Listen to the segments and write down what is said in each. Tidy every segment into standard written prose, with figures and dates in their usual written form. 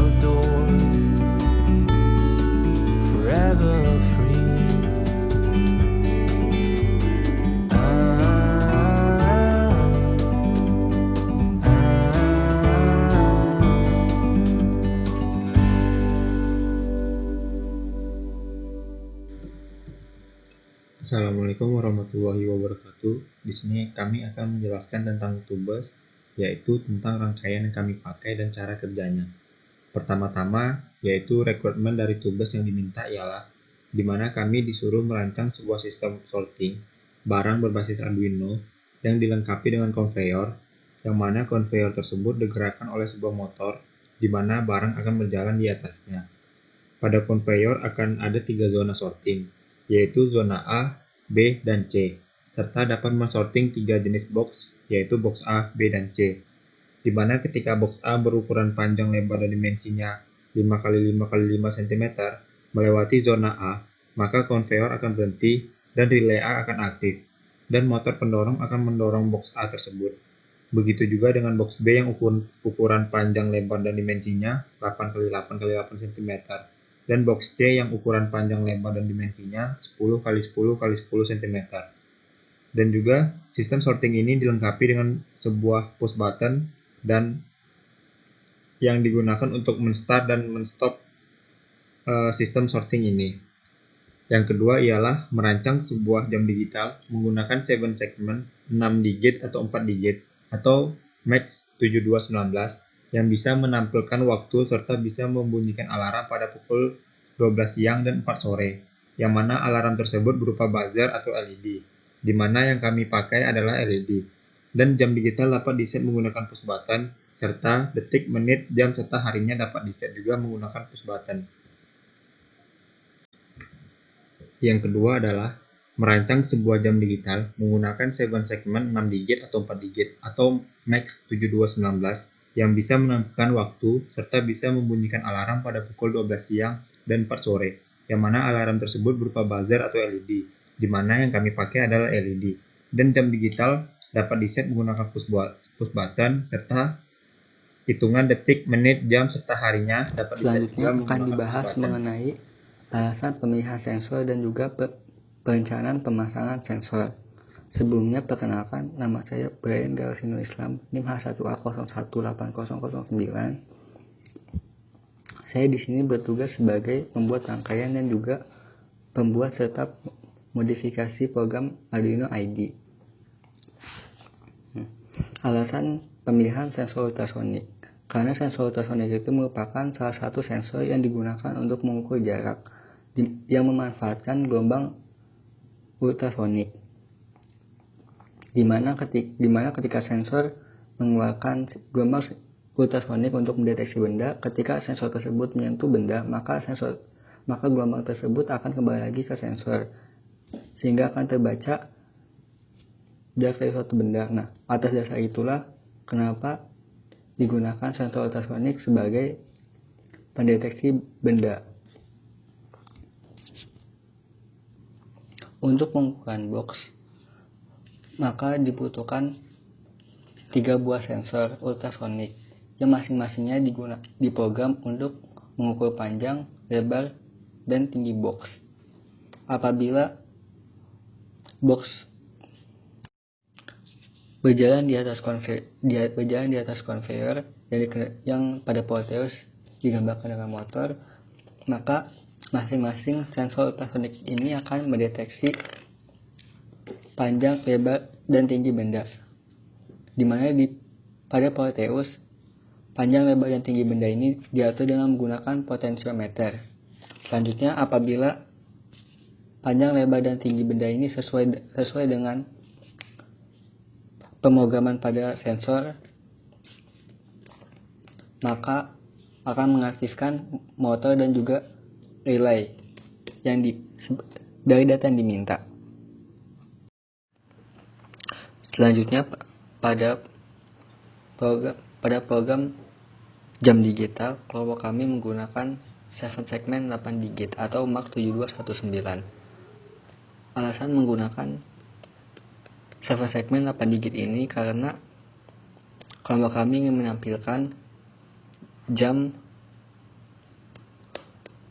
outdoors, forever free. Assalamualaikum warahmatullahi wabarakatuh. Di sini kami akan menjelaskan tentang tubes, yaitu tentang rangkaian yang kami pakai dan cara kerjanya. Pertama-tama, yaitu requirement dari tubes yang diminta ialah di mana kami disuruh merancang sebuah sistem sorting barang berbasis Arduino yang dilengkapi dengan konveyor, yang mana konveyor tersebut digerakkan oleh sebuah motor di mana barang akan berjalan di atasnya. Pada konveyor akan ada 3 zona sorting, yaitu zona A, B, dan C, serta dapat mensorting 3 jenis box, yaitu box A, B, dan C. Di mana ketika box A berukuran panjang lebar dan dimensinya 5x5x5 cm melewati zona A, maka konveyor akan berhenti dan relay A akan aktif, dan motor pendorong akan mendorong box A tersebut. Begitu juga dengan box B yang ukuran panjang lebar dan dimensinya 8x8x8 cm, dan box C yang ukuran panjang lebar dan dimensinya 10x10x10 cm. Dan juga sistem sorting ini dilengkapi dengan sebuah push button dan yang digunakan untuk men-start dan men-stop sistem sorting ini. Yang kedua ialah merancang sebuah jam digital menggunakan 7 segment 6 digit atau 4 digit atau MAX 7219 yang bisa menampilkan waktu serta bisa membunyikan alarm pada pukul 12 siang dan 4 sore, yang mana alarm tersebut berupa buzzer atau LED, di mana yang kami pakai adalah LED. Dan jam digital dapat diset menggunakan push button, serta detik, menit, jam, serta harinya dapat diset juga menggunakan push button. Yang kedua adalah merancang sebuah jam digital menggunakan 7 segment 6 digit atau 4 digit atau MAX 7219 yang bisa menampilkan waktu serta bisa membunyikan alarm pada pukul 12 siang dan 4 sore, yang mana alarm tersebut berupa buzzer atau LED, di mana yang kami pakai adalah LED. Dan jam digital dapat diset menggunakan push button serta hitungan detik, menit, jam, serta harinya dapat diset juga Selanjutnya akan menggunakan push dibahas button. mengenai alasan pemilihan sensor dan juga perencanaan pemasangan sensor. Sebelumnya perkenalkan, nama saya Brian Galsino Islam, NIM H1A018009. Saya di sini bertugas sebagai pembuat rangkaian dan juga pembuat serta modifikasi program Arduino IDE. Alasan pemilihan sensor ultrasonik. Karena sensor ultrasonik itu merupakan salah satu sensor yang digunakan untuk mengukur jarak yang memanfaatkan gelombang ultrasonik. Di mana ketika sensor mengeluarkan gelombang ultrasonik untuk mendeteksi benda, ketika sensor tersebut menyentuh benda, maka gelombang tersebut akan kembali lagi ke sensor sehingga akan terbaca jarak dari suatu benda. Nah, atas dasar itulah kenapa digunakan sensor ultrasonik sebagai pendeteksi benda. Untuk pengukuran box, maka dibutuhkan 3 buah sensor ultrasonik yang masing-masingnya diprogram untuk mengukur panjang, lebar, dan tinggi box. Apabila box berjalan di atas konveyor yang pada Proteus digambarkan dengan motor, maka masing-masing sensor ultrasonik ini akan mendeteksi panjang, lebar, dan tinggi benda. Di mana pada Proteus panjang, lebar, dan tinggi benda ini diatur dengan menggunakan potensiometer. Selanjutnya, apabila panjang, lebar, dan tinggi benda ini sesuai dengan pemrograman pada sensor, maka akan mengaktifkan motor dan juga relay dari data yang diminta. Selanjutnya pada program jam digital, kelompok kami menggunakan 7 segmen 8 digit atau MAX 7219. Alasan menggunakan 7 segmen 8 digit ini karena kelompok kami ingin menampilkan jam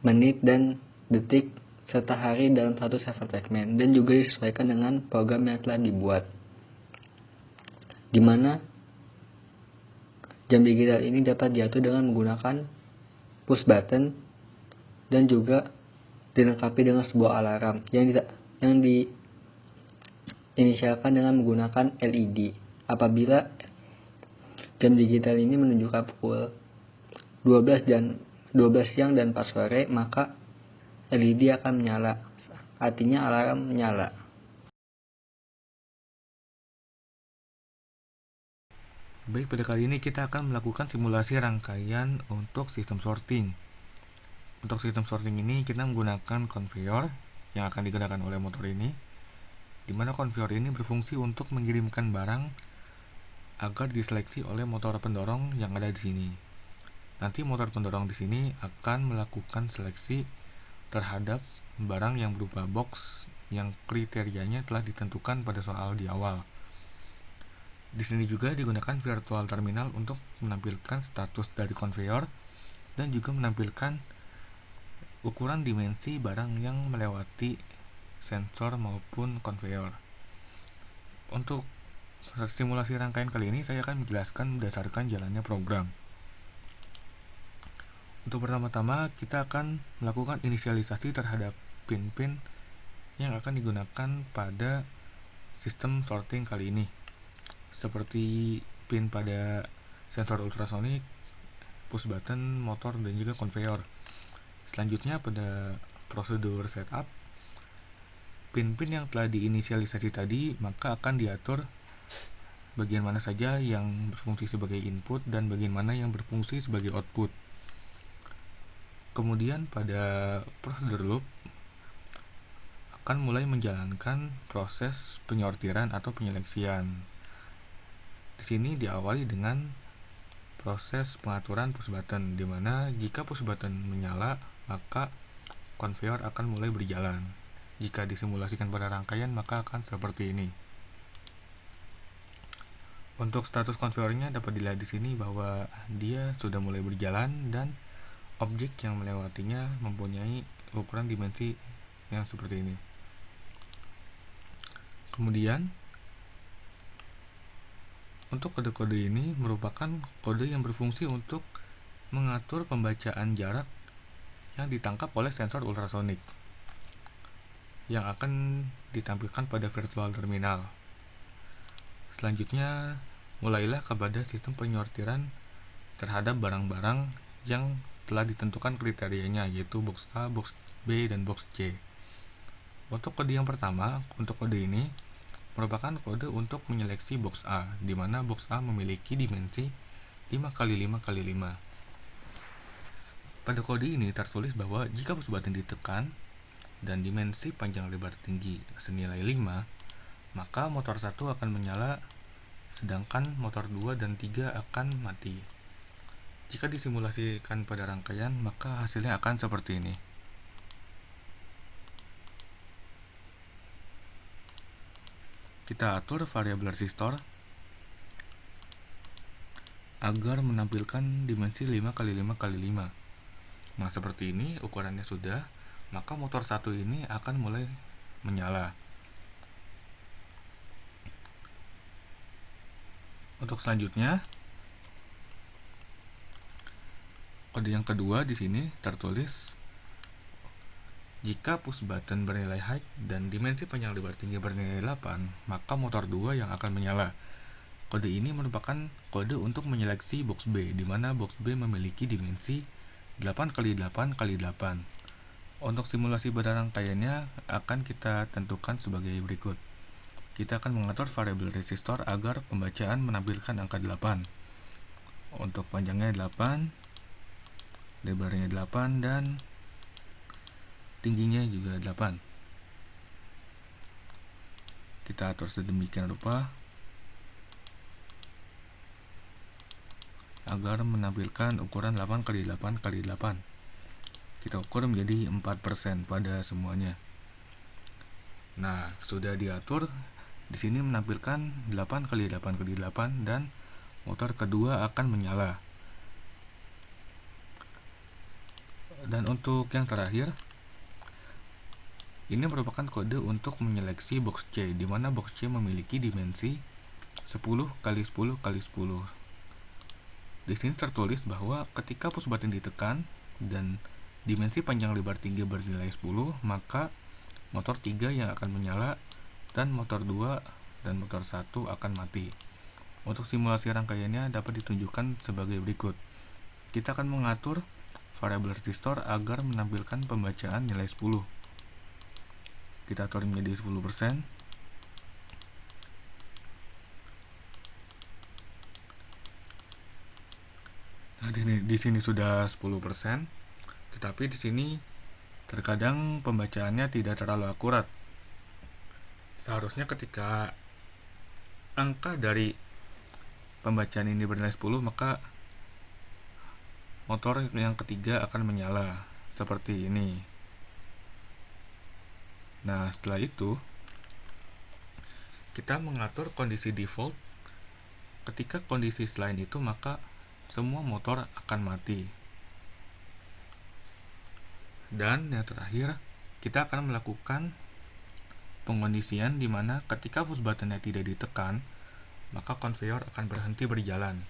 menit, dan detik, serta hari dalam satu server segmen, dan juga disesuaikan dengan program yang telah dibuat, di mana jam digital ini dapat diatur dengan menggunakan push button dan juga dilengkapi dengan sebuah alarm yang diinisialkan dengan menggunakan LED. Apabila jam digital ini menunjukkan pukul 12 siang dan 4 sore, maka LED akan menyala, artinya alarm menyala. Baik, pada kali ini kita akan melakukan simulasi rangkaian untuk sistem sorting. Untuk sistem sorting ini kita menggunakan konveyor yang akan digunakan oleh motor ini, di mana konveyor ini berfungsi untuk mengirimkan barang agar diseleksi oleh motor pendorong yang ada di sini. Nanti motor pendorong di sini akan melakukan seleksi terhadap barang yang berupa box yang kriterianya telah ditentukan pada soal di awal. Di sini juga digunakan virtual terminal untuk menampilkan status dari konveyor dan juga menampilkan ukuran dimensi barang yang melewati sensor maupun konveyor. Untuk simulasi rangkaian kali ini saya akan menjelaskan berdasarkan jalannya program. Untuk pertama-tama kita akan melakukan inisialisasi terhadap pin-pin yang akan digunakan pada sistem sorting kali ini, seperti pin pada sensor ultrasonik, push button, motor, dan juga konveyor. Selanjutnya pada prosedur setup, pin-pin yang telah diinisialisasi tadi maka akan diatur bagian mana saja yang berfungsi sebagai input dan bagian mana yang berfungsi sebagai output. Kemudian pada prosedur loop akan mulai menjalankan proses penyortiran atau penyeleksian. Di sini diawali dengan proses pengaturan push button, di mana jika push button menyala, maka konveyor akan mulai berjalan. Jika disimulasikan pada rangkaian, maka akan seperti ini. Untuk status konveyornya dapat dilihat di sini bahwa dia sudah mulai berjalan dan objek yang melewatinya mempunyai ukuran dimensi yang seperti ini. Kemudian untuk kode-kode ini merupakan kode yang berfungsi untuk mengatur pembacaan jarak yang ditangkap oleh sensor ultrasonik yang akan ditampilkan pada virtual terminal. Selanjutnya, mulailah kepada sistem penyortiran terhadap barang-barang yang telah ditentukan kriterianya, yaitu box A, box B, dan box C. Untuk kode yang pertama, untuk kode ini merupakan kode untuk menyeleksi box A, di mana box A memiliki dimensi 5x5x5. Pada kode ini tertulis bahwa jika push button ditekan dan dimensi panjang lebar tinggi senilai 5, maka motor 1 akan menyala, sedangkan motor 2 dan 3 akan mati. Jika disimulasikan pada rangkaian, maka hasilnya akan seperti ini. Kita atur variabel resistor agar menampilkan dimensi 5x5x5. Nah, seperti ini ukurannya sudah, maka motor 1 ini akan mulai menyala. Untuk selanjutnya, kode yang kedua di sini tertulis jika push button bernilai height dan dimensi panjang lebar tinggi bernilai 8, maka motor 2 yang akan menyala. Kode ini merupakan kode untuk menyeleksi box B, di mana box B memiliki dimensi 8x8x8. Untuk simulasi pada rangkaiannya akan kita tentukan sebagai berikut. Kita akan mengatur variabel resistor agar pembacaan menampilkan angka 8. Untuk panjangnya 8, lebarnya 8, dan tingginya juga 8. Kita atur sedemikian rupa agar menampilkan ukuran 8x8x8. Kita ukur menjadi 4% pada semuanya. Nah, sudah diatur. Di sini menampilkan 8x8x8 dan motor kedua akan menyala. Dan untuk yang terakhir, ini merupakan kode untuk menyeleksi box C, di mana box C memiliki dimensi 10 kali 10 kali 10. Di sini tertulis bahwa ketika push button ditekan dan dimensi panjang lebar tinggi bernilai 10, maka motor 3 yang akan menyala dan motor 2 dan motor 1 akan mati. Untuk simulasi rangkaiannya dapat ditunjukkan sebagai berikut. Kita akan mengatur variabel resistor agar menampilkan pembacaan nilai 10. Kita atur menjadi 10%. Nah, di sini sudah 10%, tetapi di sini terkadang pembacaannya tidak terlalu akurat. Seharusnya ketika angka dari pembacaan ini bernilai 10, maka motor yang ketiga akan menyala seperti ini. Nah, setelah itu kita mengatur kondisi default. Ketika kondisi selain itu, maka semua motor akan mati. Dan yang terakhir, kita akan melakukan pengkondisian di mana ketika push buttonnya tidak ditekan, maka konveyor akan berhenti berjalan.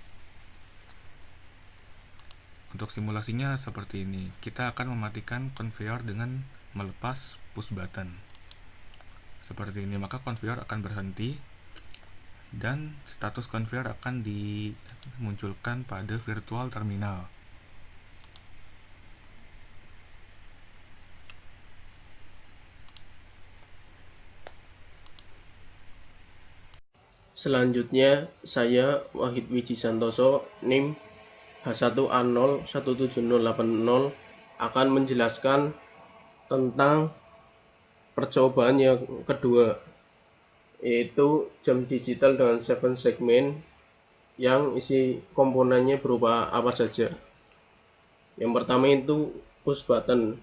Untuk simulasinya seperti ini. Kita akan mematikan konveyor dengan melepas push button. Seperti ini, maka konveyor akan berhenti dan status konveyor akan dimunculkan pada virtual terminal. Selanjutnya, saya Wahid Wiji Santoso, NIM H1A0178080 akan menjelaskan tentang percobaan yang kedua, yaitu jam digital dengan 7 segmen yang isi komponennya berupa apa saja. Yang pertama itu push button.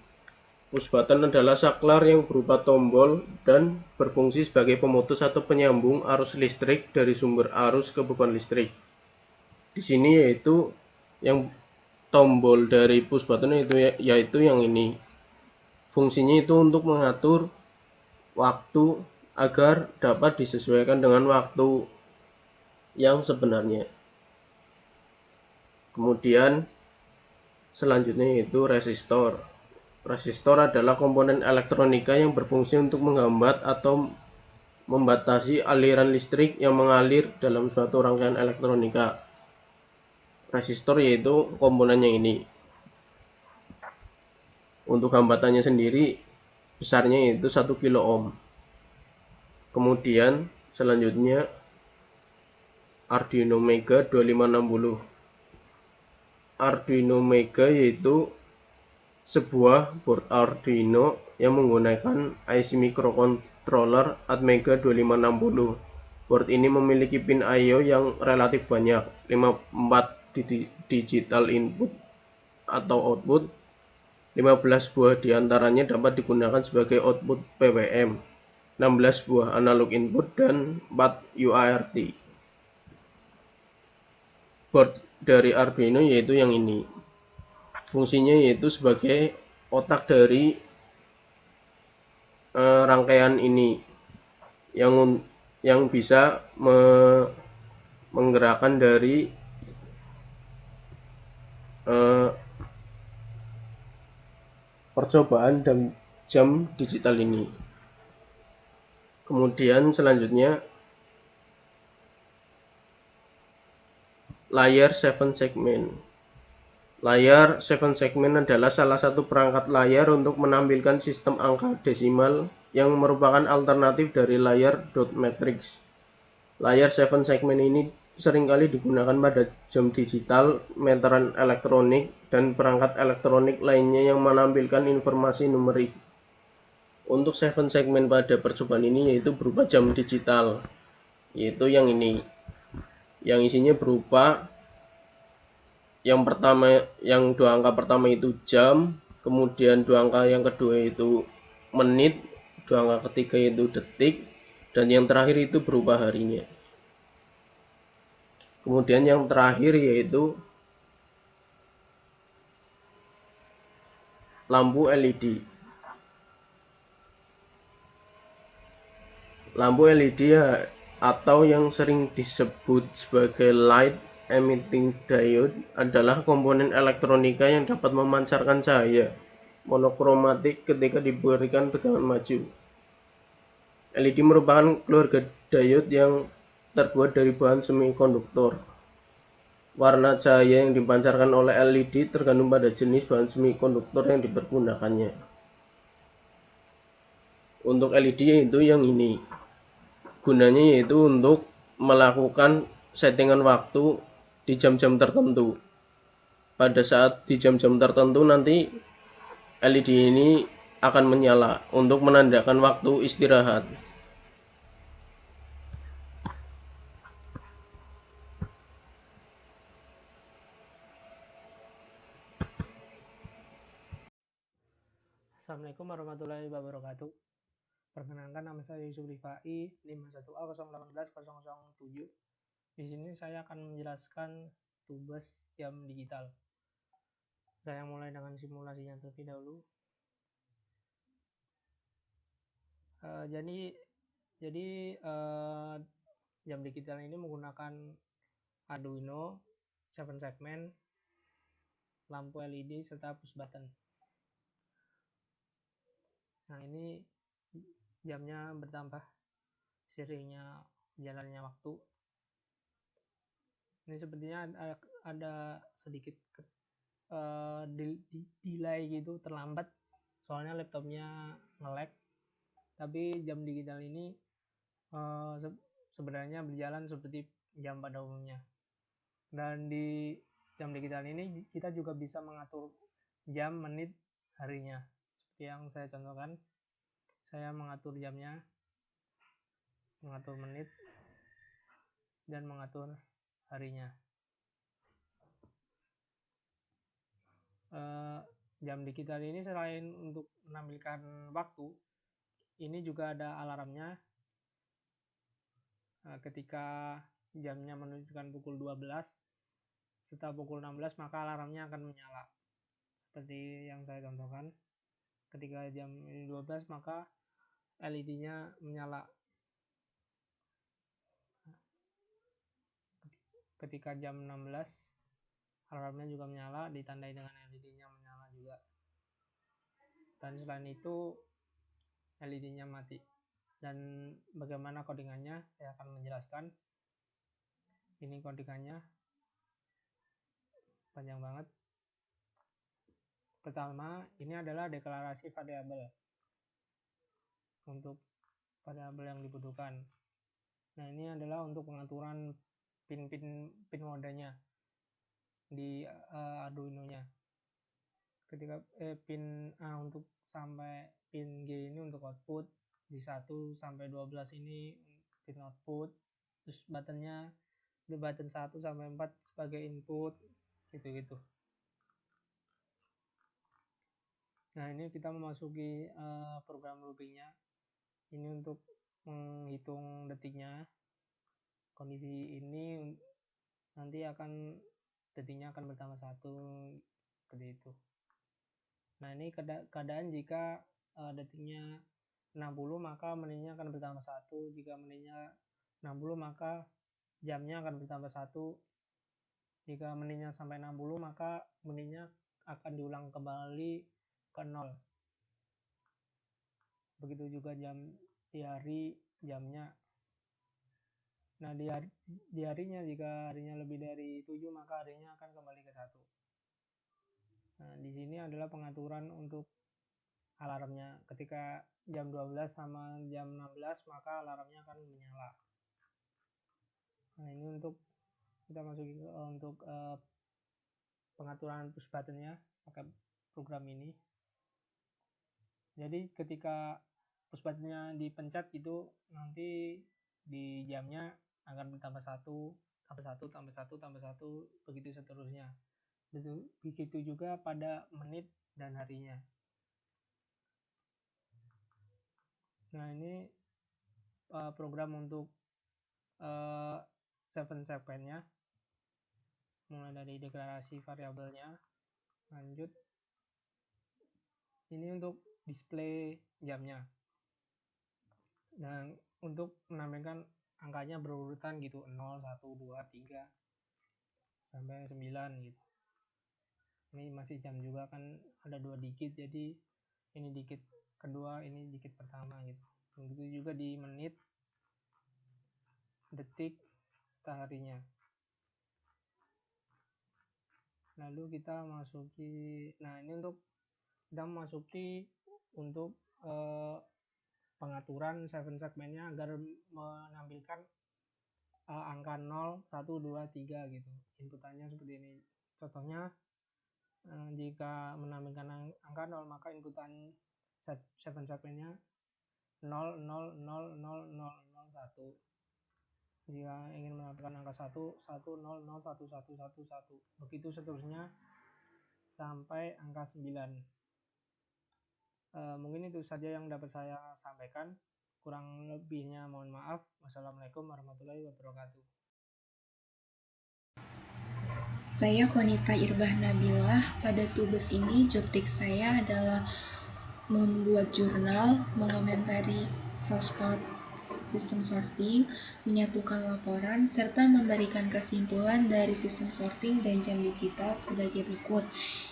Push button adalah saklar yang berupa tombol dan berfungsi sebagai pemutus atau penyambung arus listrik dari sumber arus ke beban listrik. Di sini yaitu yang tombol dari push button yaitu yang ini. Fungsinya itu untuk mengatur waktu agar dapat disesuaikan dengan waktu yang sebenarnya. Kemudian selanjutnya yaitu resistor. Resistor adalah komponen elektronika yang berfungsi untuk menghambat atau membatasi aliran listrik yang mengalir dalam suatu rangkaian elektronika. Resistor yaitu komponennya ini. Untuk hambatannya sendiri besarnya yaitu 1 kilo ohm. Kemudian selanjutnya Arduino Mega 2560. Arduino Mega yaitu sebuah board Arduino yang menggunakan IC microcontroller Atmega 2560. Board ini memiliki pin I/O yang relatif banyak, 4 digital input atau output. 15 buah diantaranya dapat digunakan sebagai output PWM, 16 buah analog input, dan 4 UART. Board dari Arduino yaitu yang ini. Fungsinya yaitu sebagai otak dari rangkaian ini yang bisa menggerakkan dari percobaan dan jam digital ini. Kemudian selanjutnya layar 7 segmen. Layar 7 segmen adalah salah satu perangkat layar untuk menampilkan sistem angka desimal yang merupakan alternatif dari layar dot matrix. Layar 7 segmen ini seringkali digunakan pada jam digital, meteran elektronik, dan perangkat elektronik lainnya yang menampilkan informasi numerik. Untuk 7 segmen pada percobaan ini yaitu berupa jam digital, yaitu yang ini, yang isinya berupa yang dua angka pertama itu jam, kemudian dua angka yang kedua itu menit, dua angka ketiga itu detik, dan yang terakhir itu berupa harinya. Kemudian yang terakhir yaitu lampu LED. Lampu LED atau yang sering disebut sebagai light emitting diode adalah komponen elektronika yang dapat memancarkan cahaya monokromatik ketika diberikan tegangan maju. LED merupakan keluarga diode yang terbuat dari bahan semikonduktor. Warna cahaya yang dipancarkan oleh LED tergantung pada jenis bahan semikonduktor yang dipergunakannya. Untuk LED yaitu yang ini. Gunanya yaitu untuk melakukan settingan waktu di jam-jam tertentu. Pada saat di jam-jam tertentu nanti LED ini akan menyala untuk menandakan waktu istirahat. Assalamualaikum warahmatullahi wabarakatuh. Perkenalkan, nama saya Yusuf Rifai, 51A0180007. Di sini saya akan menjelaskan tubes jam digital. Saya mulai dengan simulasinya terlebih dahulu. Jadi jam digital ini menggunakan Arduino, 7 segmen, lampu LED serta push button. Nah, ini jamnya bertambah seiringnya jalannya waktu. Ini sepertinya ada sedikit delay gitu, terlambat soalnya laptopnya nge-lag. Tapi jam digital ini sebenarnya berjalan seperti jam pada umumnya. Dan di jam digital ini kita juga bisa mengatur jam, menit, harinya. Seperti yang saya contohkan, saya mengatur jamnya, mengatur menit, dan mengatur harinya. Jam digital ini selain untuk menampilkan waktu, ini juga ada alarmnya. Ketika jamnya menunjukkan pukul 12, setelah pukul 16 maka alarmnya akan menyala. Seperti yang saya contohkan, ketika jam 12 maka LED-nya menyala. Ketika jam 16 alarmnya juga menyala, ditandai dengan LED-nya menyala juga. Dan selain itu LED-nya mati. Dan bagaimana codingannya saya akan menjelaskan. Ini codingannya panjang banget. Pertama, ini adalah deklarasi variabel untuk variabel yang dibutuhkan. Nah, ini adalah untuk pengaturan pin modenya di Arduino-nya. Ketika pin A untuk sampai pin G ini untuk output, di 1 sampai 12 ini pin output, terus buttonnya di button 1 sampai 4 sebagai input, gitu-gitu. Nah, ini kita memasuki program loopingnya. Ini untuk menghitung detiknya. Kondisi ini nanti detiknya akan bertambah 1, seperti itu. Nah, ini keadaan jika detiknya 60 maka menitnya akan bertambah 1. Jika menitnya 60 maka jamnya akan bertambah 1. Jika menitnya sampai 60 maka menitnya akan diulang kembali ke 0. Begitu juga di hari jamnya. Nah, di harinya, jika harinya lebih dari 7 maka harinya akan kembali ke 1. Nah, di sini adalah pengaturan untuk alarmnya. Ketika jam 12 sama jam 16 maka alarmnya akan menyala. Nah, ini untuk kita masuki untuk pengaturan push buttonnya pakai program ini. Jadi ketika push buttonnya dipencet gitu, nanti di jamnya akan bertambah 1, tambah 1, tambah 1, tambah 1, begitu seterusnya. Begitu juga pada menit dan harinya. Nah, ini program untuk 7 segmennya, mulai dari deklarasi variabelnya, lanjut Ini untuk display jamnya. Dan untuk menampilkan angkanya berurutan gitu, 0, 1, 2, 3 sampai 9 gitu. Ini masih jam juga kan, ada 2 digit, jadi ini digit kedua, ini digit pertama gitu. Begitu juga di menit, detik, serta harinya. Lalu kita masuki, nah ini untuk kita memasuki untuk pengaturan 7 segmennya agar menampilkan angka 0, 1, 2, 3 gitu. Inputannya seperti ini. Contohnya jika menampilkan angka 0, maka inputan 7 segmennya 0, 0, 0, 0, 0, 0, 1. Jika ingin menampilkan angka 1, 1, 0, 0, 1, 1, 1, 1. Begitu seterusnya sampai angka 9. Mungkin itu saja yang dapat saya sampaikan. Kurang lebihnya mohon maaf. Wassalamualaikum warahmatullahi wabarakatuh. Saya Konita Irbah Nabilah. Pada tugas ini job desk saya adalah membuat jurnal, mengomentari source code sistem sorting, menyatukan laporan, serta memberikan kesimpulan dari sistem sorting dan jam digital sebagai berikut.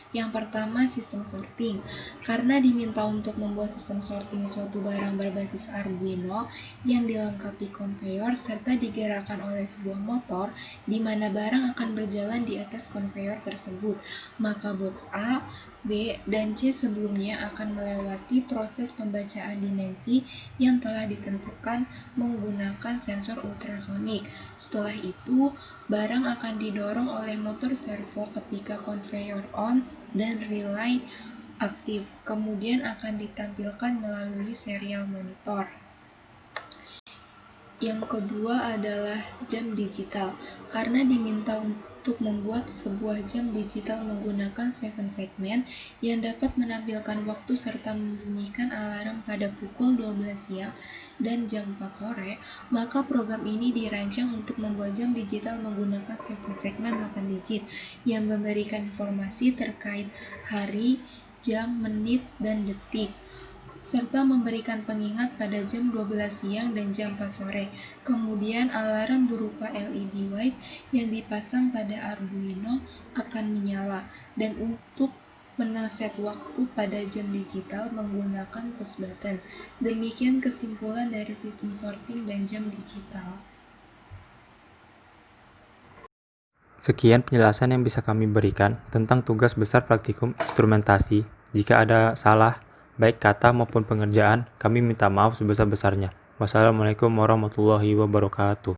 Yang pertama, sistem sorting. Karena diminta untuk membuat sistem sorting suatu barang berbasis Arduino yang dilengkapi konveyor serta digerakkan oleh sebuah motor di mana barang akan berjalan di atas konveyor tersebut, maka box A, B, dan C sebelumnya akan melewati proses pembacaan dimensi yang telah ditentukan menggunakan sensor ultrasonik. Setelah itu, barang akan didorong oleh motor servo ketika konveyor on dan relay aktif, kemudian akan ditampilkan melalui serial monitor. Yang kedua adalah jam digital. Karena diminta untuk membuat sebuah jam digital menggunakan 7 segmen yang dapat menampilkan waktu serta membunyikan alarm pada pukul 12 siang dan jam 4 sore, maka program ini dirancang untuk membuat jam digital menggunakan 7 segmen 8 digit yang memberikan informasi terkait hari, jam, menit, dan detik, serta memberikan pengingat pada jam 12 siang dan jam 4 sore. Kemudian alarm berupa LED white yang dipasang pada Arduino akan menyala, dan untuk meneset waktu pada jam digital menggunakan push button. Demikian kesimpulan dari sistem sorting dan jam digital. Sekian penjelasan yang bisa kami berikan tentang tugas besar praktikum instrumentasi. Jika ada salah, baik kata maupun pengerjaan, kami minta maaf sebesar-besarnya. Wassalamualaikum warahmatullahi wabarakatuh.